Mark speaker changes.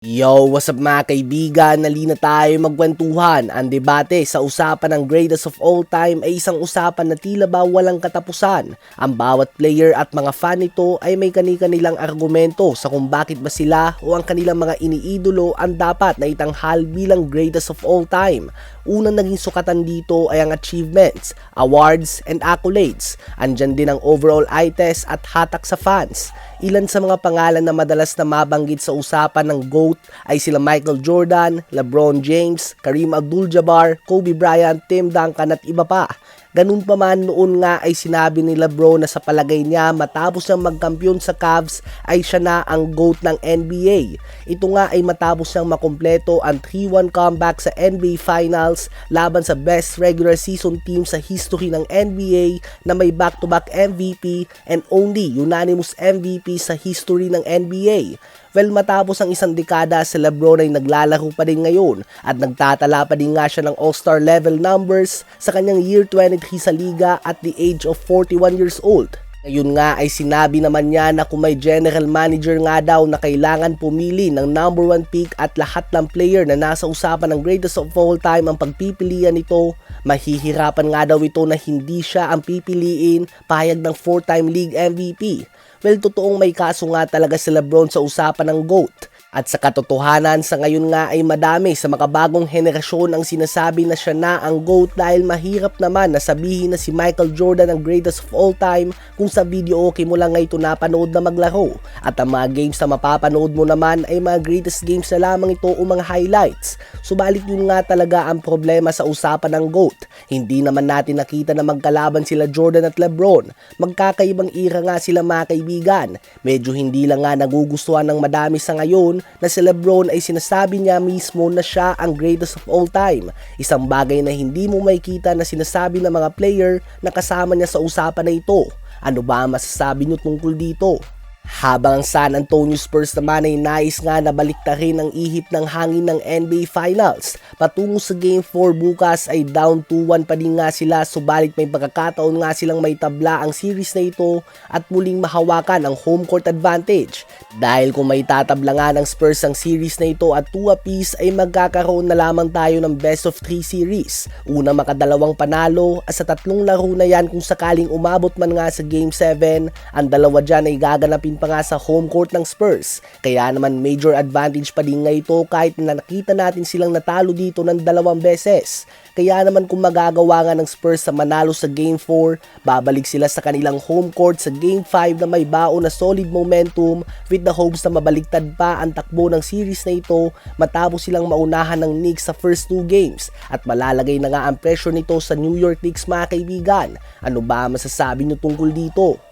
Speaker 1: Yo, what's up mga kaibigan? Nalina tayo magkwentuhan. Ang debate sa usapan ng greatest of all time ay isang usapan na tila ba walang katapusan. Ang bawat player at mga fan nito ay may kani-kanilang argumento sa kung bakit ba sila o ang kanilang mga iniidolo ang dapat na itanghal bilang greatest of all time. Unang naging sukatan dito ay ang achievements, awards, and accolades. Andyan din ang overall eye test at hatak sa fans. Ilan sa mga pangalan na madalas na mabanggit sa usapan ng GOAT ay sila Michael Jordan, LeBron James, Kareem Abdul-Jabbar, Kobe Bryant, Tim Duncan at iba pa. Ganun pa man, noon nga ay sinabi ni LeBron na sa palagay niya matapos niyang magkampiyon sa Cavs ay siya na ang GOAT ng NBA. Ito nga ay matapos niyang makumpleto ang 3-1 comeback sa NBA Finals laban sa best regular season team sa history ng NBA na may back-to-back MVP and only unanimous MVP sa history ng NBA. Well, matapos ang isang dekada, si LeBron ay naglalaro pa din ngayon at nagtatala pa din nga siya ng all-star level numbers sa kanyang year 23 sa liga at the age of 41 years old. Ngayon nga ay sinabi naman niya na kung may general manager nga daw na kailangan pumili ng number 1 pick at lahat ng player na nasa usapan ng greatest of all time ang pagpipilian nito, mahihirapan nga daw ito na hindi siya ang pipiliin pahayag ng 4-time league MVP. Well, totoong may kaso nga talaga si LeBron sa usapan ng GOAT. At sa katotohanan, sa ngayon nga ay madami sa makabagong henerasyon ang sinasabi na siya na ang GOAT dahil mahirap naman na sabihin na si Michael Jordan ang greatest of all time kung sa video okay mo lang nga ito napanood na maglaro. At ang mga games na mapapanood mo naman ay mga greatest games na lamang ito o mga highlights. Subalit yun nga talaga ang problema sa usapan ng GOAT. Hindi naman natin nakita na magkalaban sila Jordan at LeBron. Magkakaibang era nga sila mga kaibigan. Medyo hindi lang nga nagugustuhan ng madami sa ngayon na si LeBron ay sinasabi niya mismo na siya ang greatest of all time. Isang bagay na hindi mo makikita na sinasabi ng mga player na kasama niya sa usapan na ito. Ano ba ang masasabi niyo tungkol dito? Habang ang San Antonio Spurs naman ay nais nga na baliktarin ang ihip ng hangin ng NBA Finals. Patungo sa Game 4 bukas ay down 2-1 pa din nga sila, subalit may pagkakataon nga silang may tabla ang series na ito at muling mahawakan ang home court advantage. Dahil kung may tatabla nga ng Spurs ang series na ito at 2 apiece ay magkakaroon na lamang tayo ng best of 3 series. Una makadalawang panalo at sa tatlong laro na yan kung sakaling umabot man nga sa Game 7, ang dalawa dyan ay gaganapin pa nga sa home court ng Spurs. Kaya naman major advantage pa din nga ito kahit na nakita natin silang natalo dito ng 2 beses. Kaya naman kung magagawa nga ng Spurs sa manalo sa Game 4, babalik sila sa kanilang home court sa Game 5 na may baon na solid momentum with the hopes na mabaliktad pa ang takbo ng series na ito matapos silang maunahan ng Knicks sa first 2 games at malalagay na nga ang pressure nito sa New York Knicks mga kaibigan. Ano ba masasabi nyo tungkol dito?